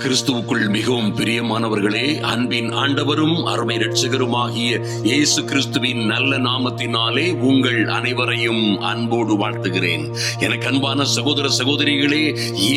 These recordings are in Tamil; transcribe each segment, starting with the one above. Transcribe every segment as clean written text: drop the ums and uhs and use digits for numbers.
கிறிஸ்துவுக்குள் மிகவும் பிரியமானவர்களே, அன்பின் ஆண்டவரும் அருமை இரட்சகருமாகிய இயேசு கிறிஸ்துவின் நல்ல நாமத்தினாலே உங்கள் அனைவரையும் அன்போடு வாழ்த்துகிறேன். எனக்கு அன்பான சகோதர சகோதரிகளே,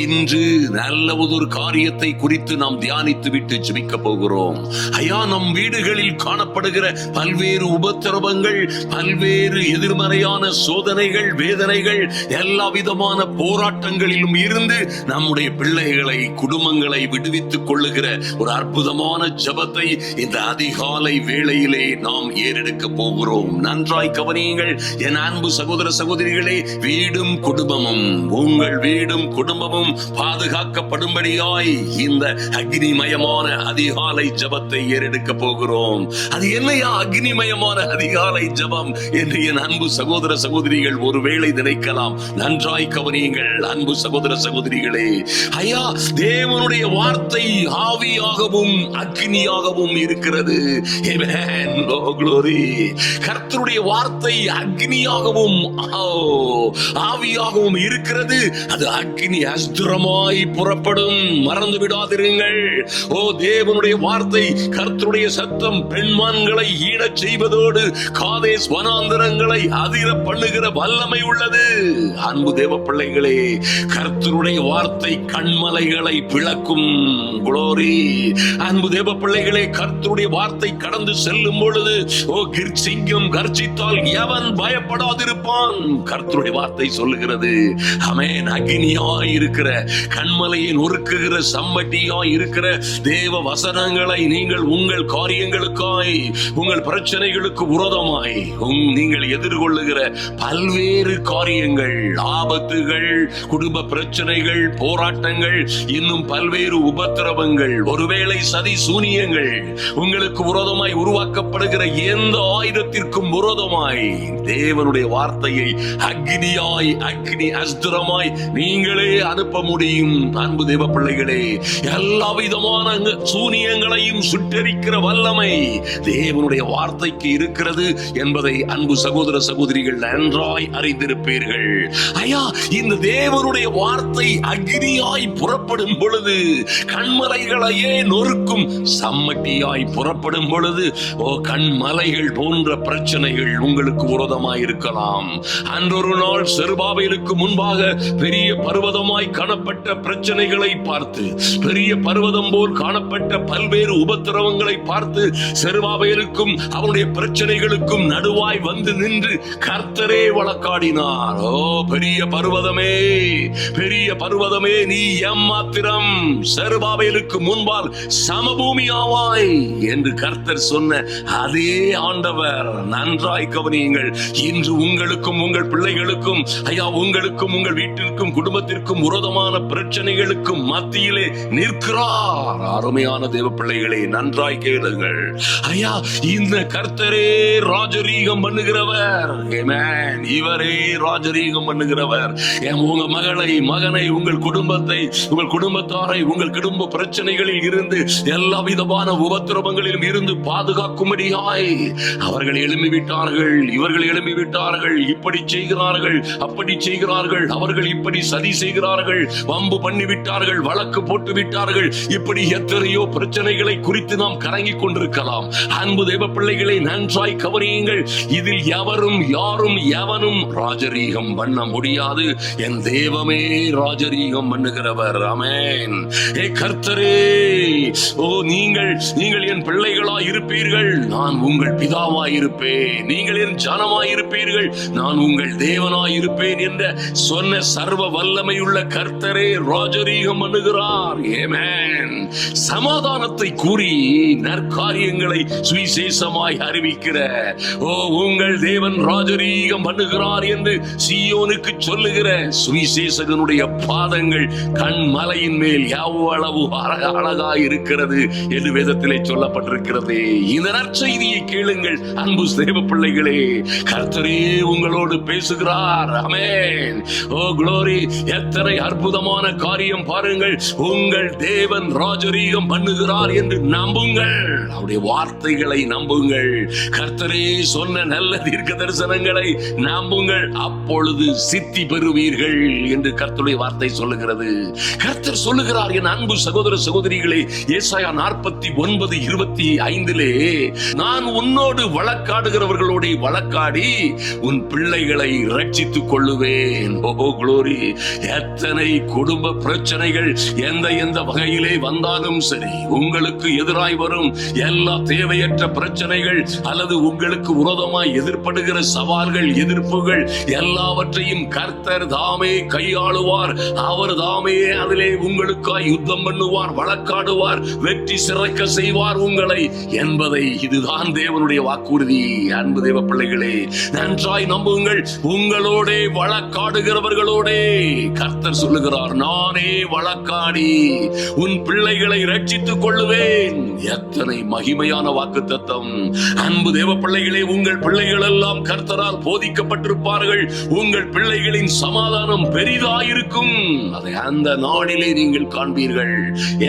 இன்று நல்ல ஒரு காரியத்தை குறித்து நாம் தியானித்து விட்டு ஜெபிக்க போகிறோம். ஐயா, நம் வீடுகளில் காணப்படுகிற பல்வேறு உபத்திரவங்கள், பல்வேறு எதிர்மறையான சோதனைகள், வேதனைகள், எல்லா விதமான போராட்டங்களிலும் இருந்து நம்முடைய பிள்ளைகளை, குடும்பங்களை விடுவித்துக் கொள்ளுகிற ஒரு அற்புதமான ஜெபத்தை இந்த அதிகாலை வேளையிலே நாம் ஏறெடுக்க போகிறோம். நன்றாய் கவனியுங்கள் என் அன்பு சகோதர சகோதரிகளே. வீடும் குடும்பமும், உங்கள் வீடும் குடும்பமும் பாதுகாக்கப்படும்படியாய் இந்த அக்னிமயமான அதிகாலை ஜெபத்தை ஏறெடுக்க போகிறோம். அது என்னையா அக்னிமயமான அதிகாலை ஜெபம் என்று என் அன்பு சகோதர சகோதரிகள் ஒருவேளை நினைக்கலாம். நன்றாய் கவனியுங்கள் அன்பு சகோதர சகோதரிகளே. ஐயா, தேவனுடைய வார்த்தை ஆவியாகவும் அக்னியாகவும் இருக்கிறது. கர்த்தருடைய வார்த்தை அக்னியாகவும் ஆவியாகவும் இருக்கிறது. அது அக்னி அஸ்திரமாய் புறப்படும், மறந்து விடாதிருங்கள். ஓ, தேவனுடைய வார்த்தை, கர்த்தருடைய சத்தம் பெண்மான்களை ஈடச் செய்வதோடு காதேஸ் வனாந்தரங்களை அதிர பண்ணுகிற வல்லமை உள்ளது. அன்பு தேவ பிள்ளைகளே, கர்த்தருடைய வார்த்தை கண்மலைகளை பிளக்கும். குளோரி. அன்பு தேவ பிள்ளைகளே, கர்த்தருடைய வார்த்தை கடந்து செல்லும் பொழுது, ஓ, சிங்கம் கர்ஜித்தால் எவன் பயப்படாதிருப்பான்? கர்த்தருடைய வார்த்தை சொல்லுகிறது. ஆமென். அக்னியாய் இருக்கிற, கண்மலையை நொறுக்குகிற சம்மட்டியாய் இருக்கிற தேவ வசனங்களை நீங்கள் உங்கள் காரியங்களுக்காய், உங்கள் பிரச்சனைகளுக்கு விரோதமாய் நீங்கள் எதிர்கொள்ளுகிற பல்வேறு காரியங்கள், ஆபத்துகள், குடும்ப பிரச்சனைகள், போராட்டங்கள், இன்னும் பல்வேறு உபத்திரவங்கள், ஒருவேளை சதி சூனியங்கள், உங்களுக்கு விரோதமாய் உருவாக்கப்படுகிற எந்த ஆயுதத்திற்கும் விரோதமாய் தேவனுடைய வார்த்தையை அக்னியாய், அக்னி அஸ்திரமாய் நீங்களே அனுப்ப முடியும். அன்பு தேவ பிள்ளைகளே, எல்லா விதமான சூனியங்களையும் சுட்டெரிக்கிற வல்லமை தேவனுடைய வார்த்தைக்கு இருக்கிறது என்பதை அன்பு சகோதர சகோதரிகள் நன்றாய் அறிந்திருப்பீர்கள். ஐயா, இந்த தேவனுடைய வார்த்தை அக்னியாய் புறப்படும் பொழுது, கண்மலைகளையே நொறுக்கும் சம்மட்டியாய் புறப்படும் பொழுது, ஓ, கண்மலைகள் போன்ற பிரச்சனைகள் உங்களுக்கு விரோதமாய் இருக்கலாம். அன்றொரு நாள் செருபாபேலுக்கு முன்பாக பெரிய பர்வதமாய் காணப்பட்ட பிரச்சனைகளை பார்த்து, பெரிய பர்வதம் போல் காணப்பட்ட பல்வேறு உபத்திரவங்களை பார்த்து, செருபாபேலுக்கும் அவனுடைய பிரச்சனைகளுக்கும் நடுவாய் வந்து நின்று கர்த்தரே வழக்காடினார். ஓ, பெரிய பர்வதமே, பெரிய பர்வதமே, நீ எம்மாத்திரம் செருபாபேலுக்கு முன்பால் சமபூமியாவாய் என்று கர்த்தர் சொன்ன அதே ஆண்டவர். நன்றாய் கவனியுங்கள். இன்று உங்களுக்கும் உங்கள் பிள்ளைகளுக்கும், ஐயா, உங்களுக்கும் உங்கள் வீட்டிற்கும் குடும்பத்திற்கும் விரோதமான பிரச்சனைகளுக்கும் மத்தியிலே நிற்கிறார். அருமையான தேவ பிள்ளைகளே, நன்றாய் கேளுங்கள். ஐயா, இந்த கர்த்தரே ராஜரீகம் பண்ணுகிறவர். ஆமென். இவரே ராஜரீகம் பண்ணுகிறவர். உங்க மகளை, மகனை, உங்கள் குடும்பத்தை, உங்கள் குடும்பத்தாரை, உங்கள் குடும்ப பிரச்சனைகளில் இருந்து, எல்லா விதமான உபத்திரவங்களிலும் இருந்து பாதுகாக்கும்படியாய் அவர்கள் எழும்பிவிட்டார்கள். இவர்கள் எழும்பிவிட்டார்கள். இப்படி செய்கிறார்கள், அப்படி செய்கிறார்கள், அவர்கள் இப்படி சதி செய்கிறார்கள், வம்பு பண்ணிவிட்டார்கள், வழக்கு போட்டு விட்டார்கள். இப்படி எத்தனையோ பிரச்சனைகளை குறித்து நாம் கலங்கிக் கொண்டிருக்கலாம். அன்பு தேவ பிள்ளைகளை நன்றாய் கவனியுங்கள். இதில் எவரும், யாரும், எவனும் ராஜரீகம் பண்ண முடியாது. என் தேவமே ராஜரீகம் பண்ணுகிறவர். ஆமென். ஏ கர்த்தரே, ஓ, நீங்கள் என் பிள்ளைகளாய் இருப்பீர்கள், நான் உங்கள் பிதாவாய் இருப்பேன். நீங்கள் என் ஜனமாய் இருப்பீர்கள், நான் உங்கள் தேவனாய் இருப்பேன் என்ற சொன்ன சர்வ வல்லமையுள்ள கர்த்தரே ராஜரீகம் பண்ணுகிறார். ஆமென். சமாதானத்தை கூறி நற்காரியங்களை சுவிசேஷமாய் அறிவிக்கிற, ஓ, உங்கள் தேவன் ராஜரீகம் பண்ணுகிறார் என்று சீயோனுக்கு சொல்லுகிற சுவிசேஷகனுடைய பாதங்கள் கண்மலையின் மேல் எவ்வளவு அழகா இருக்கிறது என்று வேதத்திலே சொல்லப்பட்டிருக்கிறது. இந்த நற்செய்தியை கேளுங்கள் அன்பு தேவ பிள்ளைகளே. கர்த்தரே உங்களோடு பேசுகிறார். ஆமென். ஓ, குளோரி. எத்தனை அற்புதமான காரியம் பாருங்கள். உங்கள் தேவன் ராஜரீகம் பண்ணுகிறார் என்று நம்புங்கள். அவருடைய வார்த்தைகளை நம்புங்கள். கர்த்தரே சொன்ன நல்ல தீர்க்க தரிசனங்களை நம்புங்கள், அப்பொழுது சித்தி பெறுவீர்கள் என்று கர்த்தருடைய வார்த்தை சொல்லுகிறது. கர்த்தர் சொல்லுகிறார், என் அன்பு சகோதர சகோதரிகளே, ஏசாயா 49:25 நான் உன்னோடு வழக்காடுகிறவர்களோட வழக்காடி உன் பிள்ளைகளை ரட்சித்துக் கொள்ளுவேன். ஓ குளோரி! எத்தனை குடும்ப பிரச்சனைகள் எந்த வகையிலே வந்தாலும் சரி, உங்களுக்கு எதிராய் வரும் எல்லா தேவையற்ற பிரச்சனைகள் அல்லது உங்களுக்கு விரோதமாய் எதிர்ப்படுகிற சவால்கள், எதிர்ப்புகள் எல்லாவற்றையும் கர்த்தர் தாமே கையாளுவார். அவர் தாமே அதிலே உங்களுக்காய் யுத்தம் பண்ணுவார், வழக்காடுவார், வெற்றி சிறக்க செய்வார் உங்களை என்பதை இதுதான் தேவனுடைய வாக்குறுதி. அன்பு தேவ பிள்ளைகளே, நன்றாய் நம்புங்கள். உங்களோடே வழக்காடுகிறவர்களோடே கர்த்தர் சொல்லுகிறார், நானே வழக்காடி உன் பிள்ளைகளை ரட்சித்துக் கொள்ளுவேன். எத்தனை மகிமையான வாக்குத்தத்தம்! அன்பு தேவ பிள்ளைகளே, உங்கள் பிள்ளைகள் எல்லாம் கர்த்தரால் போதிக்கப்பட்டிருப்பார்கள். உங்கள் பிள்ளைகளின் சமாதானம் பெரிதாயிருக்கும். அதை அந்த நாளிலே நீங்கள் காண்பீர்கள்.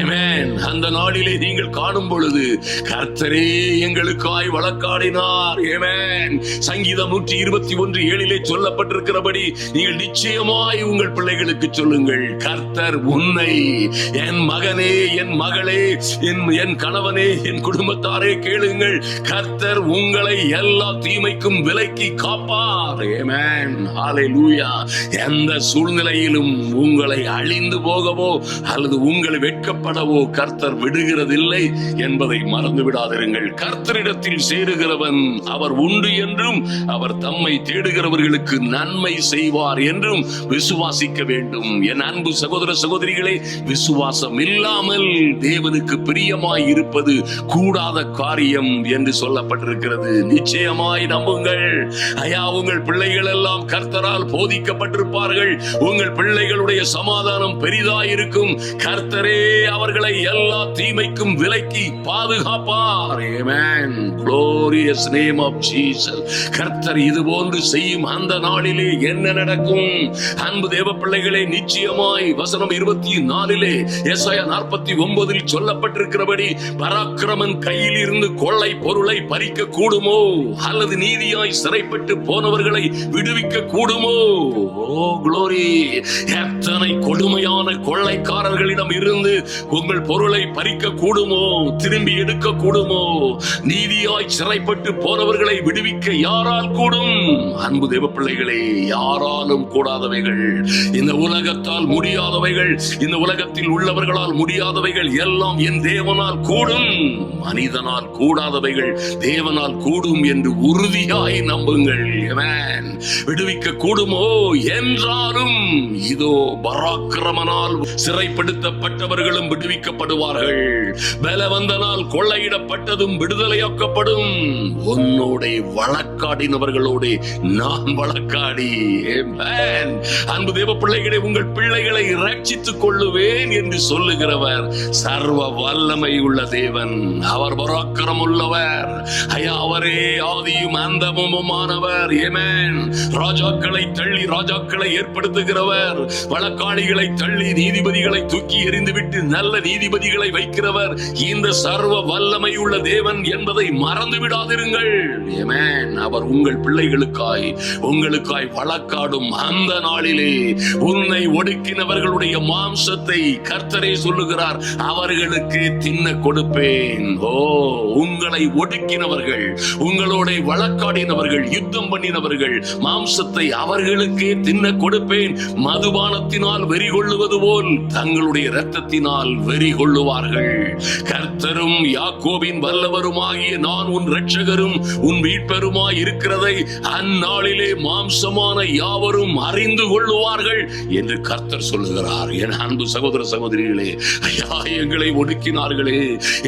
ஆமென். அந்த நாளிலே நீங்கள் காணும் பொழுது கர்த்தரே எங்களுக்காய் வழக்காடினார். ஆமென். சங்கீதம் 121:7 சொல்லப்பட்டிருக்கிறபடி நீங்கள் நிச்சயமாய் உங்கள் பிள்ளைகளுக்கு சொல்லுங்கள், கர்த்தர் உன்னை, என் மகனே, என் மகளே, என் கணவனே, என் குடும்பத்தாரே கேளுங்கள், கர்த்தர் உங்களை எல்லா தீமைக்கும் விலக்கி காப்பார். ஆமென். ஹல்லேலூயா. எந்த சூழ்நிலையிலும் உங்களை அழிந்து போகவோ அல்லது உங்களை வெட்கப்படவோ கர்த்தர் விடுகிறதில்லை என்பதை மறந்து விடாதிருங்கள். கர்த்தரிடத்தில் சேருகிறவன் அவர் உண்டு என்றும் அவர் தம்மை தேடுகிறவர்களுக்கு நன்மை செய்வார் என்றும் விசுவாசிக்க வேண்டும். என் அன்பு சகோதர சகோதரிகளே, விசுவாசம் இல்லாமல் தேவனுக்கு பிரியமாய் இருப்பது கூடாத காரியம் என்று சொல்லப்பட்டிருக்கிறது. நிச்சயமாய் நம்புங்கள். ஐயா, உங்கள் பிள்ளைகள் எல்லாம் கர்த்தரால் போதிக்கப்பட்டிருப்பார்கள். உங்கள் பிள்ளைகளுடைய சமாதானம் பெரிதாயிருக்கும். கர்த்தரே அவர்களை எல்லா தீமைக்கும் விலக்கி பாதுகாப்பார். ஆமென். Glorious name of Jesus. கர்த்தர் இது போன்று செய்யும் அந்த நாளிலே என்ன நடக்கும்? அன்பு தேவ பிள்ளைகளே, நிச்சயமாய் வசனம் 24 ஏசாயா 49 சொல்லப்பட்டிருக்கிறபடி, பராக்கிரமன் கையில் இருந்து கொள்ளை பொருளை பறிக்க கூடுமோ அல்லது நீதியாய் சிறைப்பட்டு போனவர்களை விடுவிக்க கூடுமோ? ஓ குளோரி! எத்தனை கொடுமையான கொள்ளைக்காரர்களிடம் இருந்து உங்கள் பொருளை பறிக்க கூடுமோ, திரும்பி எடுக்க கூடுமோ? நீதியாய் சிறைப்பட்டு போனவர்களை விடுவிக்க யாரால் கூடும்? அன்பு தேவ பிள்ளைகளே, யாராலும் கூடாதவைகள், இந்த உலகத்தால் முடியாதவைகள், இந்த உலகத்தில் உள்ளவர்களால் முடியாதவைகள் எல்லாம் என் தேவனால் கூடும். மனிதனால் கூடாதவைகள் தேவனால் கூடும் என்று உறுதியாய் நம்புங்கள். ஆமென். விடுவிக்க கூடுமோ என்றாலும் இதோ பராக்கிரமனால் சிறைப்படுத்தப்பட்டவர்களும் விடுவிக்கப்படுவார்கள். பலவந்தனால் கொள்ளையிடப்பட்டதும் விடுதலையாக்கப்படும். உன்னோட வழக்காடினவர்களோட நான் வழக்காடி. ஆமென். அன்பு தேவ பிள்ளைகளே, உங்கள் பிள்ளைகளை ரட்சித்துக் கொள்ளுவேன் என்று சொல்லுகிறவர் சர்வ வல்லமை உள்ள தேவன். அவர் பராக்கிரம் உள்ளவர். ஐயா, அவரே ஆதியும் அந்தமுமானவர். ஆமென். ராஜாக்களை தள்ளி ராஜாக்களை ஏற்படுத்துகிறவர், வழக்காளிகளை தள்ளி நீதிபதிகளை தூக்கி எறிந்துவிட்டு நல்ல நீதிபதிகளை வைக்கிறவர் இந்த சர்வ வல்லமை உள்ள தேவன் என்பதை மறந்து விடாதிருங்கள். ஆமென். அவர் உங்கள் பிள்ளைகளுக்காய் உங்களுக்காய் வழக்காடும் அந்த நாளிலே உன்னை ஒடுக்கினவர்களுடைய மாம்சத்தை கர்த்தரே சொல்லுகிறார், அவர்களுக்கு தின்ன கொடுப்பேன். ஓ, உங்களை ஒடுக்கினவர்கள், உங்களோட வழக்காடினவர்கள், யுத்தம் பண்ணினவர்கள் மாம்சத்தை அவர்களுக்கே தின்ன கொடுப்பேன். மதுபானத்தினால் வெறி கொள்ளுவது போல் தங்களுடைய இரத்தத்தினால் வெறி கொள்ளுவார்கள். கர்த்தரும் யாக்கோபின் வல்லவருமாகிய நான் உன் இரட்சகரும் உன் மீட்பருமாய் இருக்கிறதை அந்நாளிலே மாம்சமான யாவரும் அறிந்து கொள்ளுவார்கள் என்று கர்த்தர் சொல்லுகிறார். என் அன்பு சகோதர சகோதரிகளே, ஐயா, எங்களை ஒடுக்கினார்களே,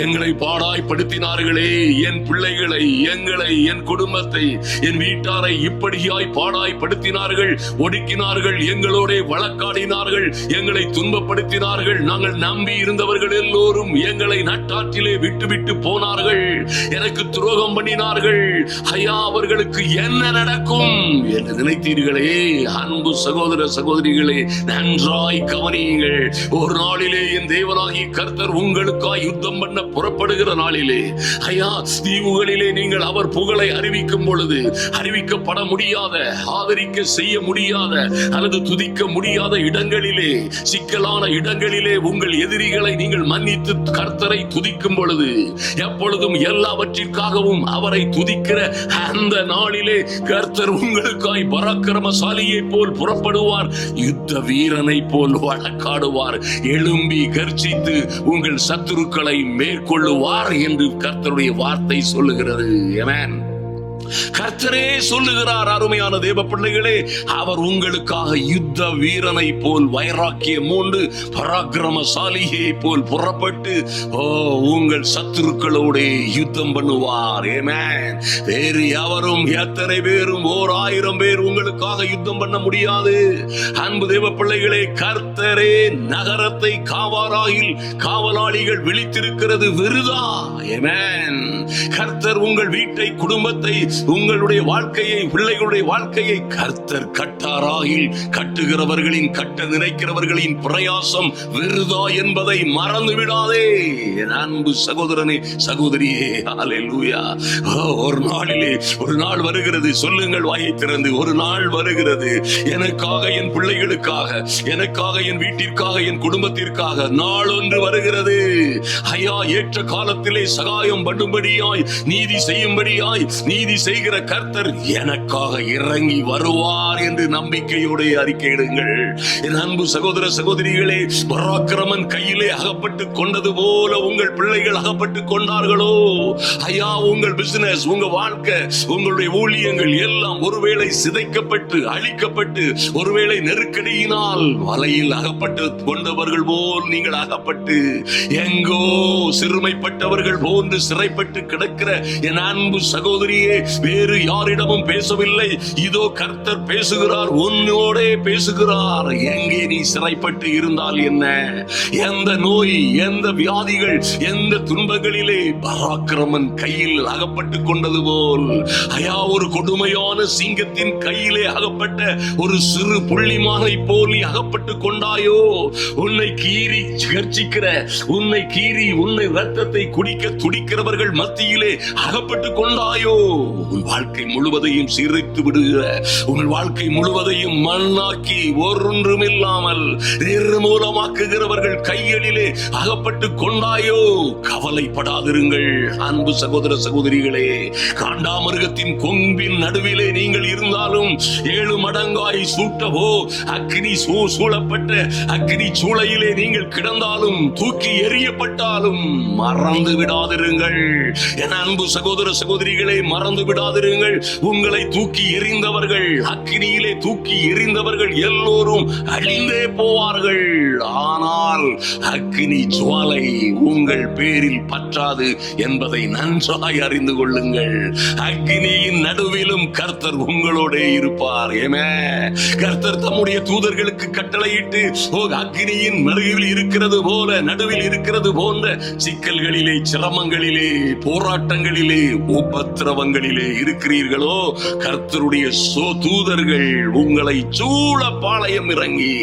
எங்களை பாடாய்படுத்தினார்களே, என் பிள்ளைகளை, எங்களை, என் குடும்பத்தை, என் வீட்டாரை இப்படியாய் பாடாய்படுத்தினார்கள், ஒடுக்கினார்கள், எங்களோட வழக்காடினார்கள், எங்களை துன்பப்படுத்தினார்கள். நாங்கள் நம்பி இருந்தவர்கள் எல்லோரும் எங்களை நட்டாற்றிலே விட்டுவிட்டு போனார்கள், எனக்கு துரோகம் பண்ணினார்கள். ஐயா, அவர்களுக்கு என்ன நடக்கும் என்று நினைத்தீர்களே? அன்பு சகோதர சகோதரிகளே, நன்றாய் கவனியுங்கள். ஒரு நாளிலே என் தேவனாகிய கர்த்தர் உங்களுக்காய் யுத்தம் பண்ண புறப்படுகிற நாளிலே, ஐயா, தீவுகளிலே நீங்கள் அவர் புகழை அறிவிக்கும் பொழுது, அறிவிக்கப்பட முடியாத, ஆதரிக்க செய்ய முடியாத அல்லது துதிக்க முடியாத இடங்களிலே, சிக்கலான இடங்களிலே நாளிலே உங்கள் எதிரிகளை நீங்கள் மன்னித்து கர்த்தரை துதிக்கும் பொழுது, எப்பொழுதும் எல்லாவற்றிற்காகவும் அவரை துதிக்கிற அந்த நாளிலே கர்த்தர் உங்களுக்காய் பராக்கிரமசாலியை போல் புறப்படுவார், யுத்த வீரனை போல் வழக்காடுவார், எழும்பி கர்ஜித்து உங்கள் சத்துருக்களை மேற்கொள்ளுவார் என்று கர்த்தருடைய வார்த்தை சொல்லுகிறது. ஆமென். கர்த்தரே சொல்லுகிறார், அருமையான தேவ பிள்ளைகளே, அவர் உங்களுக்காக யுத்த வீரனை போல் வைராக்கியம் மூண்டு பராக்கிரமசாலியை போல் புறப்பட்டு உங்கள் சத்துருக்களோட யுத்தம் பண்ணுவார். ஆமென். வேறு எவரும் எத்தனை பேரும் 1000 பேர் உங்களுக்காக யுத்தம் பண்ண முடியாது. அன்பு தேவ பிள்ளைகளே, கர்த்தரே நகரத்தை காவாராயில் காவலாளிகள் விழித்திருக்கிறது விருதா. ஆமென். கர்த்தர் உங்கள் வீட்டை, குடும்பத்தை, உங்களுடைய வாழ்க்கையை, பிள்ளைகளுடைய வாழ்க்கையை கர்த்தர் கட்டாராயில் கட்டுகிறவர்களின், கட்ட நினைக்கிறவர்களின் பிரயாசம் விருதா என்பதை மறந்து விடாதே என் அன்பு சகோதரனே, சகோதரியே. ஹல்லேலூயா. ஒரு நாளிலே ஒரு நாள் வருகிறது, சொல்லுங்கள் வாயை திறந்து, ஒரு நாள் வருகிறது, எனக்காக, என் பிள்ளைகளுக்காக, எனக்காக, என் வீட்டிற்காக, என் குடும்பத்திற்காக நாள் ஒன்று வருகிறது. ஐயா, ஏற்ற காலத்திலே சகாயம் பண்ணும்படியாய், நீதி செய்யும்படியாய், நீதி செய்கிற கர்த்தர் எனக்காக இறங்கி வருவார் என்று நம்பிக்கையோடு அறிக்கையிடுங்கள். என் அன்பு சகோதர சகோதரிகளே, பராக்கிரமன் கையிலே அகப்பட்டு கொண்டது போல உங்கள் பிள்ளைகள் அகப்பட்டு கொண்டார்களோ? ஐயா, உங்கள் பிசினஸ், உங்க வாழ்க்கை, உங்களுடைய ஊழியங்கள் எல்லாம் ஒருவேளை சிதைக்கப்பட்டு, அழிக்கப்பட்டு, ஒருவேளை நெருக்கடியினால் வலையில் அகப்பட்டு கொண்டவர்கள் போல் நீங்கள் அகப்பட்டு எங்கோ சிறுமைப்பட்டவர்கள் போன்று சிறைப்பட்டு கிடக்கிற என் அன்பு சகோதரியே, வேறு யாரிடமும் பேசவில்லை, இதோ கர்த்தர் பேசுகிறார், உன்னோடே பேசுகிறார். எங்கே நீ சிறைப்பட்டு இருந்தால் என்ன, எந்த நோய், எந்த வியாதிகள், எந்த துன்பங்களிலே பராக்கிரமன் கையில் அகப்பட்டு கொண்டது போல், ஐயா, ஒரு கொடுமையான சிங்கத்தின் கையிலே அகப்பட்ட ஒரு சிறு புள்ளிமானை போல் நீ அகப்பட்டு கொண்டாயோ? உன்னை கீறி கர்ச்சிக்கிற, உன்னை கீறி உன்னை ரத்தத்தை குடிக்க துடிக்கிறவர்கள் மத்தியிலே அகப்பட்டு கொண்டாயோ? உன் வாழ்க்கை முழுவதையும் சீரழித்து விடுகிற, உங்கள் வாழ்க்கை முழுவதையும் மண்ணாக்கி ஒன்றுமில்லாமல் நிர்மூலமாக்குகிறவர்கள் கைகளிலே அகப்பட்டு கொண்டாயோ? கவலைப்படாதிருங்கள் அன்பு சகோதர சகோதரிகளே. காண்டாமிருகத்தின் கொம்பின் நடுவிலே நீங்கள் இருந்தாலும் 7 மடங்காய் சூட்டவோ, அக்னி சூழப்பட்ட அக்னி சூளையிலே நீங்கள் கிடந்தாலும், தூக்கி எறியப்பட்டாலும் மறந்து விடாதிருங்கள் என் அன்பு சகோதர சகோதரிகளை, மறந்து விடாதிருங்கள். உங்களை தூக்கி எறிந்தவர்கள், அக்கினியிலே தூக்கி எறிந்தவர்கள் எல்லோரும் அழிந்தே போவார்கள். ஆனால் அக்கினி ஜுவாலை உங்கள் பேரில் பற்றாது என்பதை நன்றாய் அறிந்து கொள்ளுங்கள். அக்கினியின் நடுவிலும் கர்த்தர் உங்களோட இருப்பார். கர்த்தர் தம்முடைய தூதர்களுக்கு கட்டளையிட்டு அக்கினியின் நடுவில் இருக்கிறது போல, நடுவில் இருக்கிறது போன்ற சிக்கல்களிலே, சிரமங்களிலே, போராட்டங்களிலே, உபத்திரவங்களிலே இருக்கிறீர்களோ, கர்த்தருடைய தூதர்கள் உங்களை சூழ பாளையம் இறங்கி,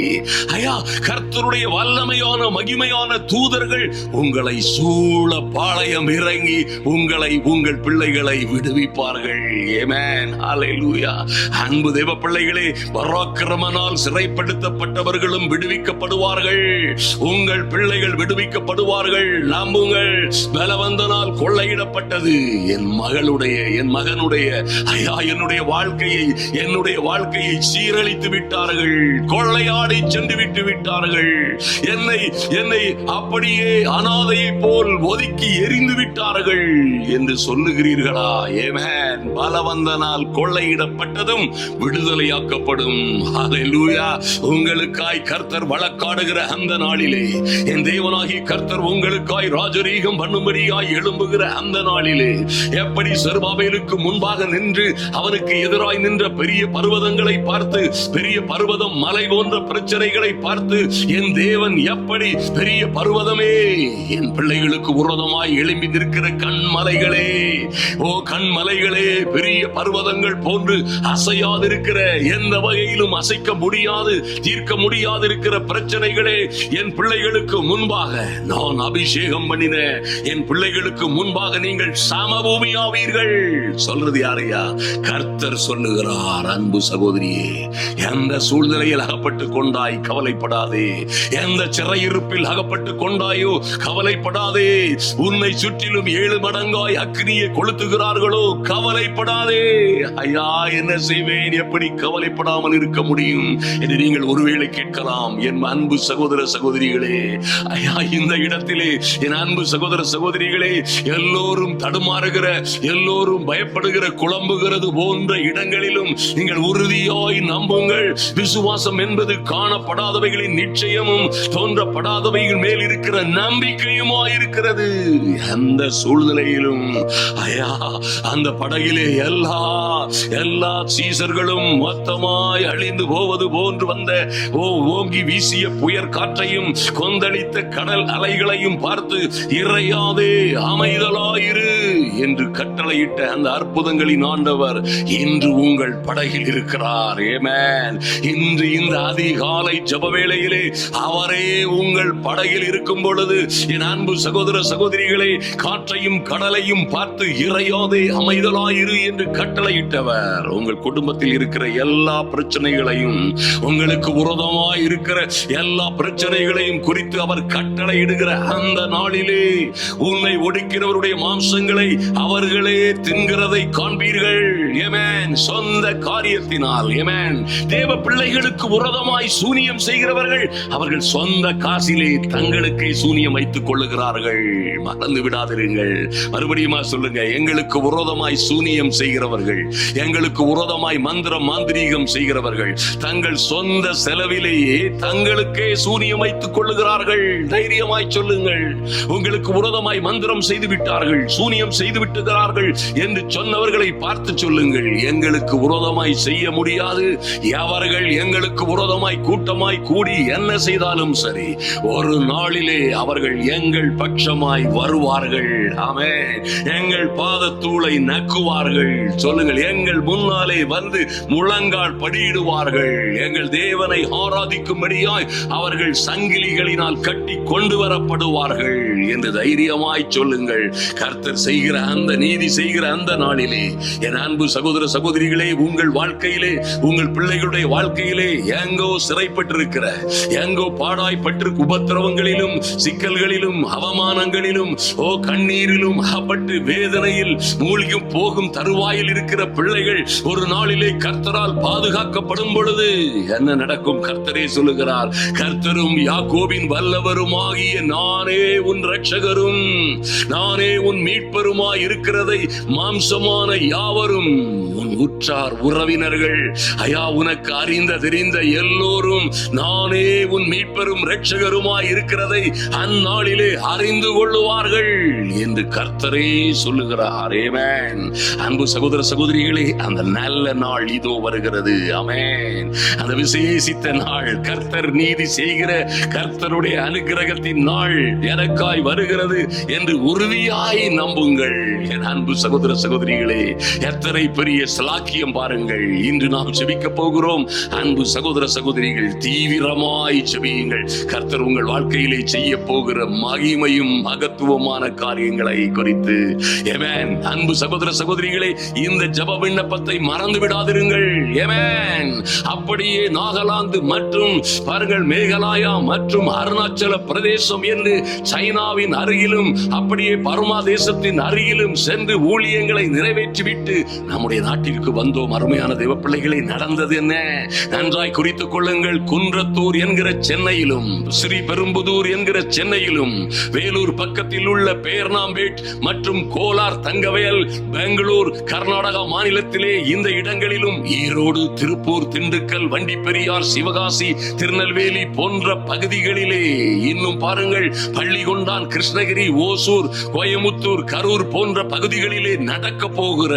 ஐயா, கர்த்தருடைய வல்லமையான மகிமையான தூதர்கள் உங்களை சூழ பாளையம் இறங்கி உங்களை, உங்கள் பிள்ளைகளை விடுவிப்பார்கள். ஆமென். ஹல்லேலூயா. அன்பு தேவ பிள்ளைகளே, பராக்கிரமனால் சிறைப்படுத்தப்பட்டவர்களும் விடுவிக்கப்படுவார்கள். உங்கள் பிள்ளைகள் விடுவிக்கப்படுவார்கள். நம்புங்கள். பலவந்தனால் கொள்ளையிடப்பட்டது என் மகளுடைய, என் மகனுடைய, ஐயா, என்னுடைய வாழ்க்கையை சீரழித்து விட்டார்கள், கொள்ளையாடி சென்று விட்டு விட்டார்கள், என்னை அப்படியே அனாதையை போல் ஒதுக்கி எரிந்து விட்டார்கள் என்று சொல்லுகிறீர்களா? ஆமென். பலவந்தனால் கொள்ளையிடப்பட்டதும் விடுதலையாக்கப்படும். ஹல்லேலூயா. உங்களுக்காய் கர்த்தர் வழக்காடுகிற அந்த நாளிலே, என் தேவனாகிய கர்த்தர் உங்களுக்காய் ராஜரீகம் பண்ணும்படியாய் எழும்புகிற அந்த நாளிலே, எப்படி செருபாபேலுக்கு முன்பாக நின்று அவனுக்கு எதிராய் நின்ற பெரிய பர்வதங்களை பார்த்து, பெரிய பர்வதம் மலை போன்ற பிரச்சனைகளை பார்த்து, என் தேவன் எப்படி பெரிய பர்வதமே, என் பிள்ளைகளுக்கு விரோதமாய் எழும்பி நிற்கிற கண்மலைகளே, ஓ கண்மலைகளே, பெரிய பர்வதங்கள் போன்று அசையாதிருக்கிற, எந்த வகையிலும் அசைக்க முடியாது, தீர்க்க முடியாது இருக்கிற பிரச்சனைகளே என் பிள்ளைகளுக்கு முன்பாக நான் அபிஷேகம் பண்ணின என் பிள்ளைகளுக்கு முன்பாக நீங்கள் சமபூமியாவீர்கள். சொல்றது யாரையா? கர்த்தர் சொல்லுகிறார். அன்பு சகோதரியே, எந்த சூழ்நிலையில் அகப்பட்டு கொண்டாய் கவலைப்படாதே. எந்த சிறையிருப்பில் அகப்பட்டு கொண்டாயோ கவலைப்படாதே. உன்னை சுற்றிலும் 7 மடங்காய் அக்னியை கொளுத்துகிறார்களோ கவலைப்படாதே. ஐயா, என்ன செய்வேன், எப்படி கவலைப்படாமல் இருக்க முடியும் என்று நீங்கள் ஒருவேளை கேட்கலாம். என் அன்பு சகோதர சகோதரிகளே, ஐயா, இந்த இடத்திலே என் அன்பு சகோதர சகோதரிகளே, எல்லோரும் தடுமாறுகிற, எல்லோரும் பயப்படுகிற, குழம்புகிறது போன்ற இடங்களிலும் நீங்கள் உறுதியாய் நம்புங்கள். விசுவாசம் என்பது காணப்படாதவைகளின் நிச்சயமும் தோன்றப்படாதவைகள் மேல் இருக்கிற நம்பிக்கையுமாயிருக்கிறது. எந்த சூழ்நிலையிலும் ஐயா, அந்த படகிலே எல்லா சீசர்களும் மொத்தமாய் அழிந்து போவது போன்று வந்த ஓங்கி வீசிய புயற் காற்றையும் கொந்தளித்த கடல் அலைகளையும் பார்த்து இறையாதே அமைதலாயிரு என்று கட்டளையிட்ட அந்த அற்புதங்களின் ஆண்டவர் இன்று உங்கள் படகில் இருக்கிறார். ஆமென். இன்று இந்த அதிகாலை ஜெப வேளையிலே அவரே உங்கள் படகில் இருக்கும் பொழுது என் அன்பு சகோதர சகோதரிகளே, காற்றையும் கடலையும் பார்த்து இறையாதே அமைதலாயிரு என்று கட்டளையிட்டவர் உங்கள் குடும்பத்தில் இருக்கிற எல்லா பிரச்சனைகளையும், உங்களுக்கு விரோதமாய் இருக்கிற எல்லா பிரச்சனைகளையும் குறித்து அவர் கட்டளையிடுகிற அந்த நாளிலே உன்னை ஒடுக்கிறவருடைய மாம்சங்களை அவர்களே தின்கிறதை காண்பீர்கள். ஆமென். சொந்த காரியத்தினால், ஆமென், தேவ பிள்ளைகளுக்கு விரோதமாய் சூனியம் செய்கிறவர்கள் அவர்கள் சொந்த காசிலே தங்களுக்கே சூனியம் வைத்துக் கொள்ளுகிறார்கள். மறந்து விடாதிருங்கள். மறுபடியும் சொல்லுங்க, எங்களுக்கு விரோதமாய் சூனியம் செய்கிறவர்கள், எங்களுக்கு விரோதமாய் மந்திரம் மாந்திரீகம் செய்கிறவர்கள் தங்கள் சொந்த செலவிலேயே தங்களுக்கே சூனியம் வைத்துக் கொள்ளுகிறார்கள். தைரியமாய் சொல்லுங்கள், உங்களுக்கு விரோதமாய் மந்திரம் செய்து விட்டார்கள், சூனியம் செய்து விட்டுகிறார்கள் என்று சொன்னவர்களை பார்த்து சொல்லுங்கள், எங்களுக்கு விரோதமாய் செய்ய முடியாது. அவர்கள் எங்களுக்கு விரோதமாய் கூட்டமாய் கூடி என்ன செய்தாலும் சரி, ஒரு நாளிலே அவர்கள் எங்கள் பட்சமாய் வருவார்கள். ஆமென். எங்கள் பாதத்தூளை நக்குவார்கள். சொல்லுங்கள், எங்கள் முன்னாலே வந்து முழங்கால் படியிடுவார்கள். எங்கள் தேவனை ஆராதிக்கும்படியாய் அவர்கள் சங்கிலிகளினால் கட்டி கொண்டு வரப்படுவார்கள் என்று தைரியமாய் சொல்லுங்கள். கர்த்தர் செய்கிற அந்த நீதி செய்கிற அந்த நாளிலே என் அன்பு சகோதர சகோதரிகளே, உங்கள் வாழ்க்கையிலே, உங்கள் பிள்ளைகளுடைய வாழ்க்கையிலே எங்கோ சிறைப்பட்டிருக்கிற, எங்கோ பாடாய்பட்டிருக்க உபத்திரவங்களிலும் சிக்கல்களிலும் அவமானங்களிலும் கண்ணீரிலும் அகப்பட்டு வேதனையில் மூழ்கி போகும் தருவாயில் இருக்கிற பிள்ளைகள் ஒரு நாளிலே கர்த்தரால் பாதுகாக்கப்படும் பொழுது என்ன நடக்கும்? கர்த்தரே சொல்லுகிறார், கர்த்தரும் யாக்கோபின் வல்லவருமாகிய நானே உன் இரட்சகரும் நானே உன் மீட்பருமாய் இருக்கிறதை மாம்சமான யாவரும் உன் உற்றார் உறவினர்கள், ஐயா, உனக்கு அறிந்த தெரிந்த எல்லோரும் நானே உன் மீட்பரும் இரட்சகருமாய் இருக்கிறதை அந்நாளிலே அறிந்து கொள்ளுவார்கள் என்று கர்த்தரே சொல்லுகிறார். ஆமென். அன்பு சகோதர சகோதரிகளே, அந்த நல்ல நாள் இதோ வருகிறது. ஆமென். அந்த விசேஷித்த நாள், கர்த்தர் நீதி செய்கிற கர்த்தருடைய அனுக்கிரகத்தின் நாள் எனக்காய் வருகிறது என்று உறுதியாய் நம்புங்கள். என் அன்பு சகோதர சகோதரிகளே, எத்தனை பெரிய ஸ்லாக்கியம் பாருங்கள். இன்று நாம் ஜெபிக்க போகிறோம். அன்பு சகோதர சகோதரிகள், தீவிரமாய் ஜெபியுங்கள். கர்த்தர் உங்கள் வாழ்க்கையிலே செய்ய போகிற மகிமையும் மகத்துவமான காரியங்களை குறித்து. ஆமென். அன்பு சகோதர சகோதரிகளே, இந்த ஜெப விண்ணப்பத்தை மறந்து விடாதிருங்கள். ஆமென். அப்படியே நாகாலாந்து மற்றும் பாருங்கள் மேகாலயா மற்றும் அருணாச்சல பிரதேசம் என்று சைனாவின் அருகிலும் அப்படியே பர்மா தேசத்தின் அருகிலும் சென்று ஊழியங்களை நிறைவேற்றிவிட்டு நம்முடைய நாட்டிற்கு வந்தோம். அருமையான தேவ பிள்ளைகளை, நடந்தது என்ன? நன்றாய் குறித்துக் கொள்ளுங்கள். குன்றத்தூர் என்கிற சென்னையிலும், ஸ்ரீபெரும்புதூர் என்கிற சென்னையிலும், வேலூர் பக்கத்தில் உள்ள பேர்னாம்பேட் மற்றும் கோலார் தங்கவயல் பெங்களூர் கர்நாடகா மாநிலத்திலே இந்த இடங்களிலும், ஈரோடு, திருப்பூர், திண்டுக்கல், வண்டிப்பெரியார், சிவகாசி, திருநெல்வேலி போன்ற பகுதிகளிலே, இன்னும் பாருங்கள் பள்ளிகொண்டான், கிருஷ்ணகிரி, ஓசூர், கோயமுத்தூர், கரூர் போன்ற பகுதிகளிலே நடக்க போகிற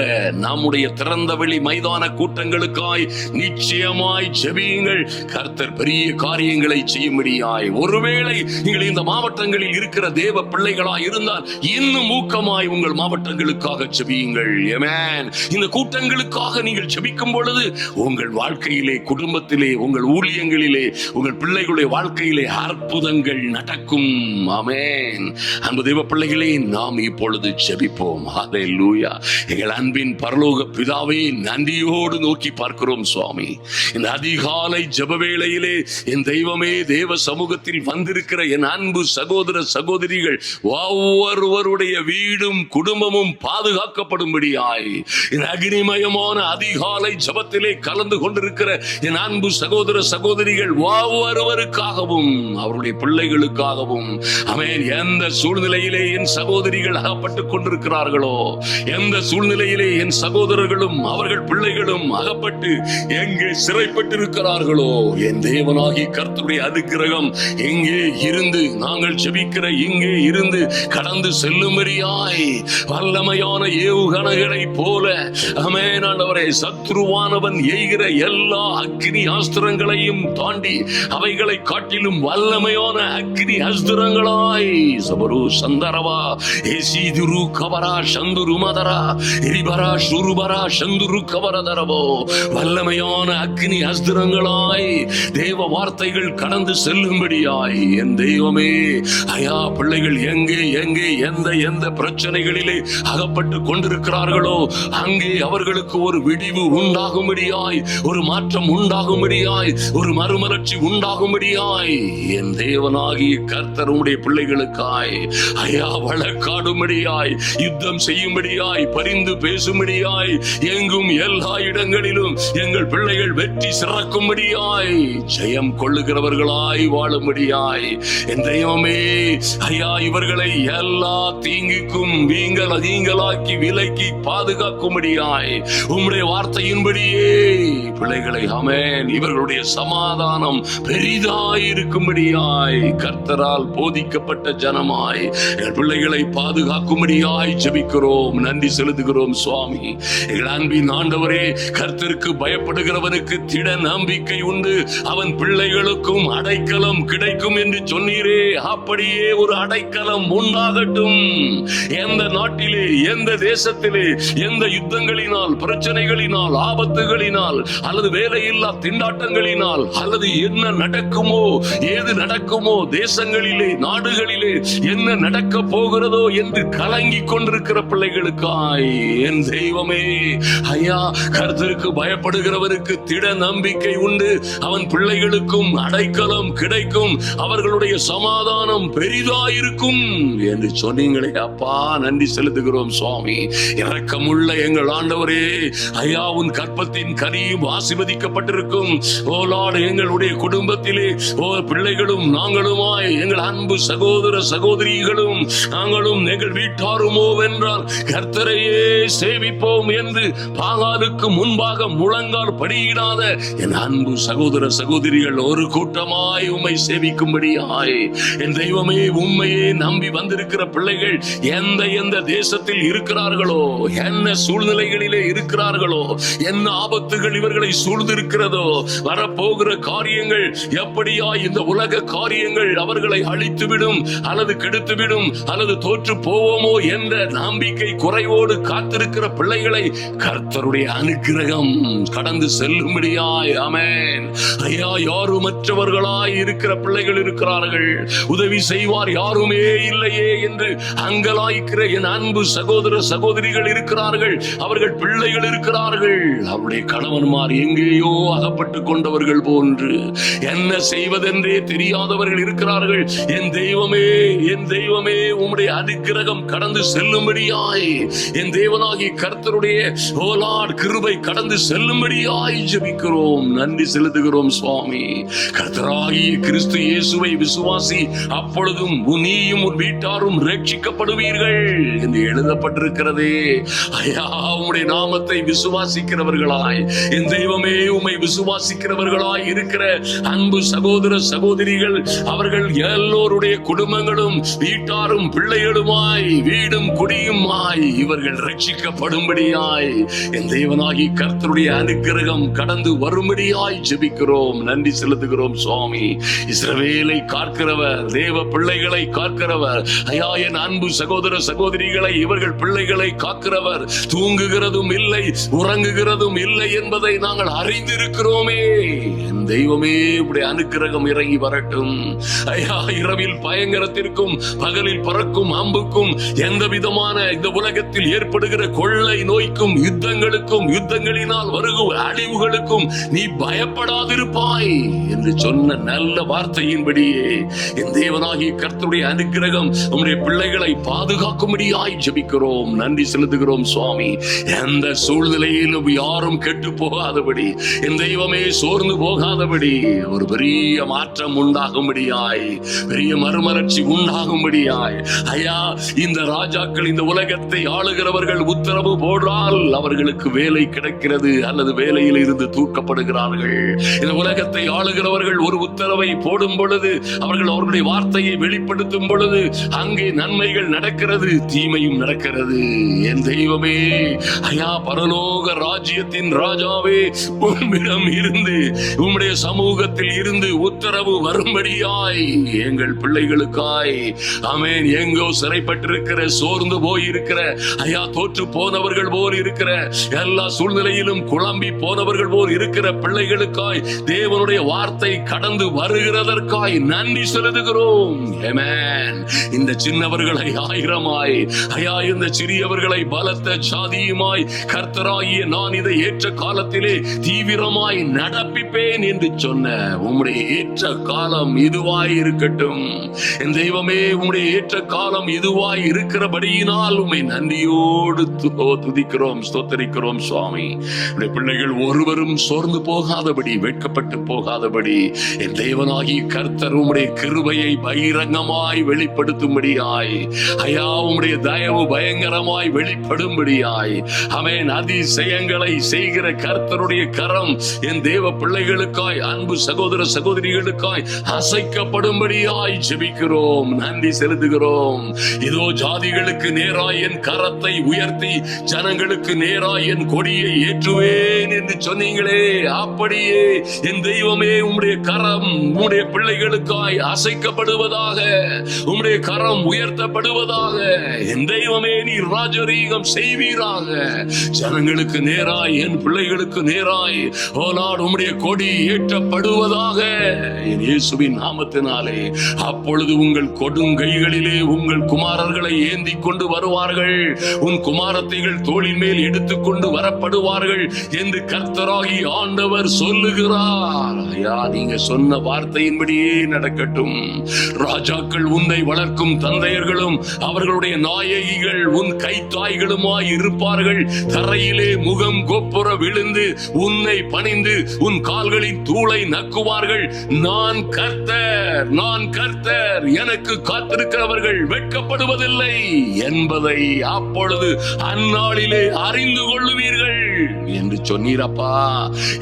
நம்முடைய திறந்த திறந்தவெளி மைதான கூட்டங்களுக்காய் நிச்சயமாய் ஜெபியுங்கள். கர்த்தர் பெரிய காரியங்களை செய்யும்படியாய். ஒருவேளை நீங்கள் இந்த மாவட்டங்களில் இருக்கிற தேவ பிள்ளைகளாய் இருந்தால் இன்னும் ஊக்கமாய் உங்கள் மாவட்டங்களுக்காக ஜெபியுங்கள். ஆமென். இந்த கூட்டங்களுக்காக நீங்கள் ஜெபிக்கும் பொழுது உங்கள் வாழ்க்கையிலே, குடும்பத்திலே, உங்கள் ஊழியங்களிலே, உங்கள் பிள்ளைகளுடைய வாழ்க்கையிலே அற்புதங்கள் நடக்கும். ஆமென். அன்பு தேவ பிள்ளைகளே, நாம் இப்பொழுது ஜெபிப்போம். ஹல்லேலூயா. எங்கள் அன்பின் பரலோக பிதாவே, நன்றியோடு நோக்கி பார்க்கிறோம் சுவாமி. இந்த அதிகாலை ஜெப வேளையிலே என் தெய்வமே, தேவ சமூகத்தில் வந்திருக்கிற என் அன்பு சகோதர சகோதரிகள் ஒவ்வொருவருடைய வீடும் குடும்பமும் பாதுகாக்கப்படும்படியாய் இந்த அக்னிமயமான அதிகாலை ஜெபத்திலே கலந்து கொண்டிருக்கிற என் அன்பு சகோதர சகோதரிகள் ஒவ்வொருவருக்காகவும் அவருடைய பிள்ளைகளுக்காகவும் ஆமென். எந்த சூழ்நிலையிலே என் சகோதரிகள் அகப்பட்டுக் கொண்டிருக்கிறார்களோ, எந்த சூழ்நிலையிலே என் சகோதரர்களும் அவர்கள் பிள்ளைகளும் அகப்பட்டு எங்கே சிறைப்பட்டிருக்கிறார்களோ, என் தேவனாகி கர்த்தருடைய அனுக்கிரகம் எங்கே இருந்து, நாங்கள் ஜெபிக்கிற இங்கே இருந்து கடந்து செல்லும்படியாய் வல்லமையான ஏவுகணைகளை போல ஆமென் ஆண்டவரே, சத்ருவானவன் எய்கிற எல்லா அக்னி அஸ்திரங்களையும் தாண்டி அவைகளை காட்டிலும் வல்லமையான அக்னி அஸ்திரங்களாய் சபரு சந்தரவா ஏசிதுரு கவரா சந்துரு மதரா எரிபரா சுருபரா சந்துரு கவரதரவோ வல்லமையான அக்னி அஸ்திரங்களாய் தேவ வார்த்தைகள் கடந்து செல்லும்படியாய் என் தெய்வமே ஐயா, பிள்ளைகள் எங்கே எங்கே எந்த எந்த பிரச்சனைகளிலே அகப்பட்டு கொண்டிருக்கிறார்களோ அங்கே அவர்களுக்கு ஒரு விடிவு உண்டாகும்படியாய், ஒரு மாற்றம் உண்டாகும்படியாய், ஒரு மறுமலர்ச்சி உண்டாகும்படியாய் என் தேவனாகிய கர்த்தர் உம்முடைய பிள்ளைகளுக்காய் ஐயா வழக்காடும்படியாய், யுத்தம் செய்யும்படியாய், பரிந்து பேசும்படியாய், எங்கும் எல்லா இடங்களிலும் எங்கள் பிள்ளைகள் வெற்றி சிறக்கும்படியாய், ஜெயம் கொள்ளுகிறவர்களாய் வாழும்படியாய் என் தெய்வமே ஐயா, இவர்களை எல்லா தீங்குக்கும் நீங்களாக்கி விலக்கி பாதுகாக்கும்படியாய் உம்முடைய வார்த்தையின்படியே பிள்ளைகளை ஆமென் இவர்களுடைய சமாதானம் பெரிதாயிருக்கும்படியாய் கர்த்தரால் போதிக்கப்பட்ட ஜனமாய் எங்கள் பிள்ளைகளை பாதுகாக்கும்படியாய் ஜெபிக்கிறோம். நன்றி செலுத்துகிறோம் சுவாமி. எங்கள் அன்பின் ஆண்டவரே, கர்த்தருக்கு பயப்படுகிறவனுக்கு திட நம்பிக்கை உண்டு, அவன் பிள்ளைகளுக்கும் அடைக்கலம் கிடைக்கும் என்று சொன்னீரே. அப்படியே ஒரு அடைக்கலம் உண்டாகட்டும். எந்த நாட்டிலே, எந்த தேசத்திலே, எந்த யுத்தங்களினால், பிரச்சனைகளினால், ஆபத்துகளினால், அல்லது வேலையில்லா திண்டாட்டங்களினால், அல்லது என்ன நடக்குமோ, ஏது நடக்குமோ, தேசங்களிலே, நாடுகளிலே என்ன நடக்க போகிறதோ என்று கலங்கிக் கொண்டிருக்கிற பிள்ளைகளுக்காய் என் தெய்வமே ஐயா, கர்த்தருக்கு பயப்படுகிறவருக்கு திட நம்பிக்கை உண்டு, அவன் பிள்ளைகளுக்கும் அடைக்கலம் கிடைக்கும், அவர்களுடைய சமாதானம் பெரிதாயிருக்கும் என்று சொன்னீங்களே அப்பா. நன்றி செலுத்துகிறோம் சுவாமி. இரக்கமுள்ள எங்கள் ஆண்டவரே ஐயா, உன் கற்பத்தின் கனியும் ஆசீர்வதிக்கப்பட்டிருக்கும். ஓ லார்ட், எங்களுடைய குடும்பத்திலே ஓ பிள்ளைகளும் நாங்களுமாய் எங்கள் அன்பு சகோதர சகோதரிகளும் நாங்களும் எங்கள் வீட்டாருமோ வென்றால் கர்த்தரையே சேவிப்போம் என்று பாகாலுக்கு முன்பாக முழங்கால் படியிடாத என் அன்பு சகோதர சகோதரிகள் ஒரு கூட்டமாய் உம்மை சேவிக்கும்படியாய் என் தெய்வமே, உம்மையே நம்பி வந்திருக்கிற பிள்ளைகள் எந்த எந்த தேசத்தில் இருக்கிறார்களோ, என்ன சூழ்நிலைகளிலே இருக்கிறார்களோ, என்ன ஆபத்துகள் இவர்களை சூழ்ந்திருக்கிறதோ, வரப்போகிற காரியங்கள் எப்படியா இந்த உலக காரியங்கள் அவர்களை அழித்துவிடும் அல்லது கெடுத்துவிடும் அல்லது தோற்று போவோமோ என்ற நம்பிக்கை குறைவோடு காத்திருக்கிற பிள்ளைகளை கர்த்தருடைய அனுக்கிரகம் கடந்து செல்லும்படியாய் ஆமென் ஐயா, யாருமற்றவர்களாய் இருக்கிற பிள்ளைகள் இருக்கிறார்கள், உதவி செய்வார் யாருமே இல்லையே என்று அங்கலாய்க்கிற என் அன்பு சகோதர சகோதரிகள் இருக்கிறார்கள், அவர்கள் பிள்ளைகள் இருக்கிறார்கள், அவருடைய கணவன்மார் எங்கேயோ அகப்பட்டு கொண்டவர்கள் போன்று என்ன செய்வதென்றே தெரியாதவர்கள் இருக்கிறார்கள். என் தெய்வமே, என் தெய்வமே, உம்முடைய அனுக்கிரகம் கடந்து செல்லும்படியாய் என் தேவனாகிய கர்த்தருடைய ஓ லார்ட் கிருபை கடந்து செல்லும்படியாய் ஜெபிக்கிறோம். நன்றி செலுத்துகிறோம் சுவாமி. கர்த்தராகிய கிறிஸ்து இயேசுவை விசுவாசி, அப்பொழுதும் நீயும் உன் வீட்டாரும் ரட்சிக்கப்படுவீர்கள் என்று எழுதப்பட்டிருக்கிறதே ஐயா. உம்முடைய நாமத்தை விசுவாசிக்கிறவர்களாய் என் தெய்வமே, உம்மை விசுவாசிக்கிறவர்களாய் இருக்கிற அன்பு சகோதர சகோதரிகள் அவர்கள் எல்லோருடைய குடும்பங்களும் வீட்டாரும் பிள்ளைகளுமாய் வீடும் குடியுமாய் இவர்கள் ரட்சிக்கப்படும்படியாய் என் தேவனாகி கர்த்தருடைய அனுக்கிரகம் கடந்து வரும்படியாய் ஜெபிக்கிறோம். நன்றி செலுத்துகிறோம் சுவாமி. இஸ்ரவேலை காக்கிறவர், தேவ பிள்ளைகளை காக்கிறவர், ஐயா என் அன்பு சகோதர சகோதரிகளை, இவர்கள் பிள்ளைகளை காக்கிறவர். தூங்குகிறதும் இல்லை, உறங்குகிறதும் இல்லை என்பதை நாங்கள் அறிந்திருக்கிறோமே. என் தெய்வமே, உடைய அனுக்கிரகம் இறங்கி வரட்டும். ஐயா, இரவில் பயங்கரத்திற்கும் பகலில் பறக்கும் அம்புக்கும் எந்த விதமான இந்த உலகத்தில் ஏற்படுகிற கொள்ளை நோய்க்கும் யுத்தங்களுக்கும் யுத்தங்களினால் வருகும் அழிவுகளுக்கும் நீ பயப்படாதிருப்பாய் என்று சொன்ன நல்ல வார்த்தையின்படியே என் தேவனாகிய கர்த்தருடைய அனுக்கிரகம் உம்முடைய பிள்ளைகளை பாதுகாக்கும்படியாய் ஜெபிக்கிறோம். நன்றி செலுத்துகிறோம் சுவாமி. எந்த சூழ்நிலையிலும் யாரும் கெட்டு போகாதபடி, என் தெய்வமே சோர்ந்து போகாதபடி ஒரு பெரிய மாற்றம் உண்டாகும்படியாய், பெரிய மறுமலர்ச்சி உண்டாகும்படியாய், ஐயா இந்த ராஜாக்கள், இந்த உலகத்தை ஆளுகிறவர்கள் உத்தரவு போடால் அவர்களுக்கு வேலை கிடைக்கிறது அல்லது வேலையில் இருந்து தூக்கப்படுகிறார்கள். இந்த உலகத்தை ஆளுகிறவர்கள் ஒரு உத்தரவை போடும் பொழுது, அவர்கள் அவர்களுடைய வார்த்தையை வெளிப்படுத்தும் பொழுது அங்கே நன்மைகள் நடக்கிறது, தீமையும் நடக்கிறது. என் தெய்வமே, ஐயா பரலோக ராஜ்யத்தின் ராஜாவே, உம்மிடம் இருந்து உம்முடைய சமூகத்தில் இருந்து உத்தரவு வரும்படியாய் எங்கள் பிள்ளைகளுக்காய், ஆமென், எங்கோ சிறைப்பட்டிருக்கிற, சோர்ந்து போயிருக்கிற, ஐயா தோற்று போனவர்கள் போல் இருக்கிற, எல்லா சூழ்நிலையிலும் குழம்பி போனவர்கள் போல் இருக்கிற பிள்ளைகளுக்காய் தேவனுடைய வார்த்தை கடந்து வருகிறதற்காய் நன்றி செலுத்துகிறோம். ஆமென். இந்த சின்னவர்களை ஆயிரமாய், ஐயா இந்த சிறியவர்களை பலத்த சாதியுமாய் கர்த்தராகிய நான் இதை ஏற்ற காலத்திலே தீவிரமாய் நடப்பிப்பேன் என்று சொன்ன உம்முடைய ஏற்ற காலம் இதுவாய் இருக்கட்டும். என் தெய்வமே, உம்முடைய ஏற்ற காலம் இதுவாய் இருக்கிறபடியினால் உம்மை நன்றியோடு துதிக்கிறோம், ஸ்தோத்தரிக்கிறோம் சுவாமி. உம்முடைய பிள்ளைகள் ஒருவரும் சோர்ந்து போகாதபடி, வெட்கப்பட்டு போகாதபடி என் தேவனாகி கர்த்தர் உம்முடைய கிருபையை பகிரங்கமாய் வெளிப்படுத்தும்படியாய், ஐயா உம்முடைய தயவு பயங்கரமாய் வெளிப்படும்படியாய், ஆமென், அதிசயங்களை செய்கிற கர்த்தருடைய கரம் என் தேவ பிள்ளைகளுக்காய், அன்பு சகோதர சகோதரிகளுக்காய் அசைக்கப்படும்படியாய் ஜெபிக்கிறோம். நன்றி செலுத்துகிறோம். இதோ ஜாதிகளுக்கு நேராய் என் கரத்தை உயர்த்தி ஜனங்களுக்கு நேராய் என் கொடியை ஏற்றுவேன் என்று சொன்னீங்களே, அப்படியே என் தெய்வமே உம்முடைய கரம் உம்முடைய பிள்ளைகளுக்காய் அசைக்கப்படுவதாக, உம்முடைய கரம் உயர்த்தப்படுவதாக. என் தெய்வமே நீர் ராஜரீகம் செய்வீராக. ஜனங்களுக்கு நேராய், என் பிள்ளைகளுக்கு நேராய் ஓ லார்ட் உம்முடைய கொடி ஏற்றப்படுவதாக என் இயேசுவின் நாமத்தினாலே. அப்பொழுது உங்கள் கொடுங்கைகளிலே உங்கள் குமாரர்களை ஏந்தி கொண்டு வருவார்கள், உன் குமாரத்தைகள் தோளின் மேல் எடுத்துக்கொண்டு வரப்படுவார்கள் என்று கர்த்தராகி ஆண்டவர் சொல்லுகிறார். ஐயா நீங்க சொன்ன வார்த்தையின்படியே நடக்கட்டும். ராஜாக்கள் உன்னை வளர்க்கும் தந்தையர்களும் அவர்களுடைய நாயகிகள் உன் கைத்தாய்களுமாய் இருப்பார்கள். தரையிலே முகம் கொப்புற விழுந்து உன்னை பணிந்து உன் கால்களின் தூளை நக்குவார்கள். நான் கர்த்தர், நான் கர்த்தர், எனக்கு காத்திருக்கிறவர்கள் வெட்கப்படுவதில்லை என்பதை அப்பொழுது அந்நாளிலே அறிந்து கொள்ளுவீர்கள் என்று சொன்னீரப்பா.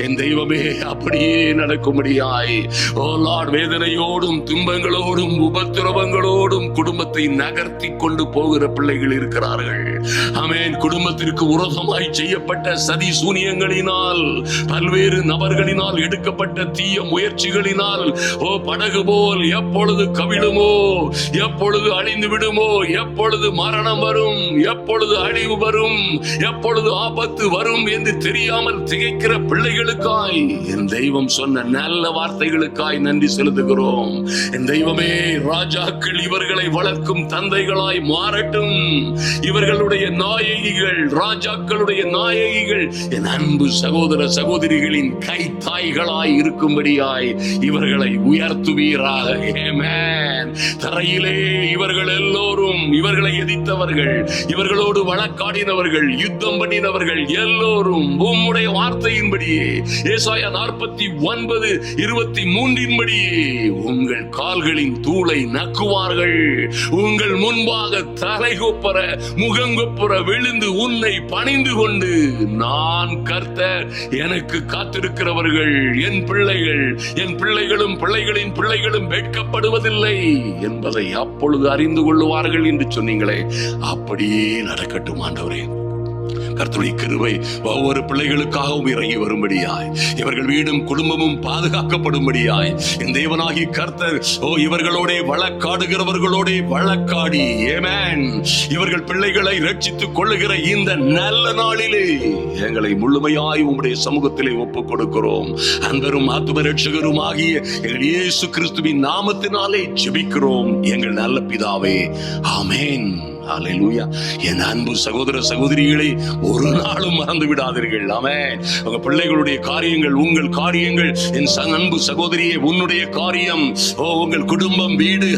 என் தெய்வமே, அப்படியே நடக்கும்படியாய் ஓ லார்ட், வேதனையோடும் துன்பங்களோடும் உபத்திரவங்களோடும் குடும்பத்தை நகர்த்தி கொண்டு போகிற பிள்ளைகள் இருக்கிறார்கள். ஆமென். குடும்பத்திற்கு விரோதமாய் செய்யப்பட்ட சதி சூனியங்களினால், பல்வேறு நபர்களினால் எடுக்கப்பட்ட தீய முயற்சிகளினால் ஓ படகு போல் எப்பொழுது கவிழுமோ, எப்பொழுது அழிந்து விடுமோ, எப்பொழுது மரணம் வரும், எப்பொழுது அழிவு வரும், எப்பொழுது ஆபத்து வரும் என்று தெரியாமல் திகைக்கிற பிள்ளைகளுக்காய் என் தெய்வம் சொன்ன நல்ல வார்த்தைகளுக்காய் நன்றி செலுத்துகிறோம். என் தெய்வமே, ராஜாக்கள் இவர்களை வளர்க்கும் தந்தைகளாய் மாறட்டும். இவர்களுடைய நாயகிகள், ராஜாக்களுடைய நாயகிகள் என் அன்பு சகோதர சகோதரிகளின் கை தாய்களாய் இருக்கும்படியாய் இவர்களை உயர்த்துவீராக. ஆமென். தரையிலே இவர்கள் எல்லோரும், இவர்களை எதிர்த்தவர்கள், இவர்களோடு வழக்காடினவர்கள், யுத்தம் பண்ணினவர்கள் எல்லோரும் உம்முடைய வார்த்தையின்படியே, ஏசாயா 49:23 உங்கள் கால்களின் தூளை நக்குவார்கள். உங்கள் முன்பாக தலைகொப்பர முகங்கொப்புற விழுந்து உன்னை பணிந்து கொண்டு, நான் கர்த்தர், எனக்கு காத்திருக்கிறவர்கள் என் பிள்ளைகள், என் பிள்ளைகளும் பிள்ளைகளின் பிள்ளைகளும் வெட்கப்படுவதில்லை என்பதை அப்பொழுது அறிந்து கொள்ளுவார்கள் என்று சொன்னீங்களே, அப்படியே நடக்கட்டும் ஆண்டவரே. கர்த்தருடைய கிருபை ஒவ்வொரு பிள்ளைகளுக்காகவும் இறங்கி வரும்படியாய், இவர்கள் வீடும் குடும்பமும் பாதுகாக்கப்படும்படியாய் என் தேவனாகி கர்த்தர் இவர்களோட வழக்காடுகிறவர்களோட வழக்காடி ஆமென் இவர்கள் பிள்ளைகளை ரட்சித்துக் கொள்ளுகிற இந்த நல்ல நாளிலே எங்களை முழுமையாய் உம்முடைய சமூகத்திலே ஒப்புக் கொடுக்கிறோம். அன்பரும் ஆத்தும ரட்சகரும் ஆகிய எங்கள் இயேசு கிறிஸ்துவின் நாமத்தினாலே ஜெபிக்கிறோம் எங்கள் நல்ல பிதாவே, ஆமென். ஹல்லேலூயா. என் அன்பு சகோதர சகோதரிகளை ஒரு நாளும் மறந்து விடாதீர்கள். ஆமென். உங்க பிள்ளைகளுடைய காரியங்கள் உங்கள் காரியங்கள், என் அன்பு சகோதரியே உன்னுடைய காரியம், உங்கள் குடும்பம், வீடு,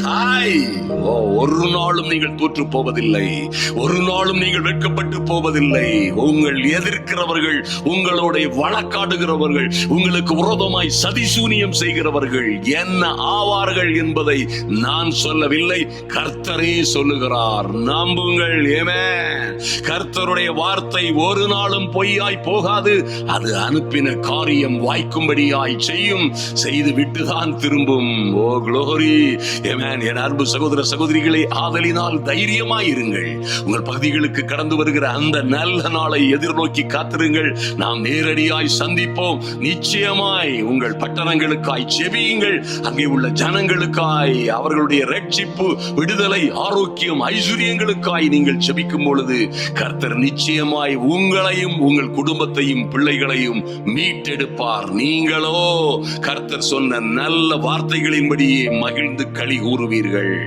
ஒரு நாளும் நீங்கள் தோற்று போவதில்லை, ஒரு நாளும் நீங்கள் வெட்கப்பட்டு போவதில்லை. உங்கள் எதிர்க்கிறவர்கள், உங்களோட வழக்காடுகிறவர்கள், உங்களுக்கு விரோதமாய் சதிசூனியம் செய்கிறவர்கள் என்ன ஆவார்கள் என்பதை நான் சொல்லவில்லை, கர்த்தரே சொல்லுகிறார். நம்புங்கள். ஆமென். கர்த்தருடைய வார்த்தை ஒரு நாளும் பொய்யாய் போகாது. அது அனுப்பின காரியம் வாய்க்கும்படியாய் செய்யும், செய்து விட்டுதான் திரும்பும். ஓ க்ளோரி. ஆமென். என் அன்பு சகோதர சகோதரிகளே, ஆதலினால் தைரியமாய் இருங்கள். உங்கள் பகுதிகளுக்கு கடந்து வருகிற அந்த நல்ல நாளை எதிர்நோக்கி காத்திருங்கள். நாம் நேரடியாய் சந்திப்போம். நிச்சயமாய் உங்கள் பட்டணங்களுக்காய் ஜெபியுங்கள். அங்கே உள்ள ஜனங்களுக்காய், அவர்களுடைய ரட்சிப்பு, விடுதலை, ஆரோக்கியம், ஐஸ்வர்யங்களுக்காய் நீங்கள் ஜெபிக்கும் பொழுது கர்த்தர் நிச்சயமாய் உங்களையும் உங்கள் குடும்பத்தையும் பிள்ளைகளையும் மீட்டெடுப்பார். நீங்களோ கர்த்தர் சொன்ன நல்ல வார்த்தைகளின்படியே மகிழ்ந்து களி கூறுவீர்கள்.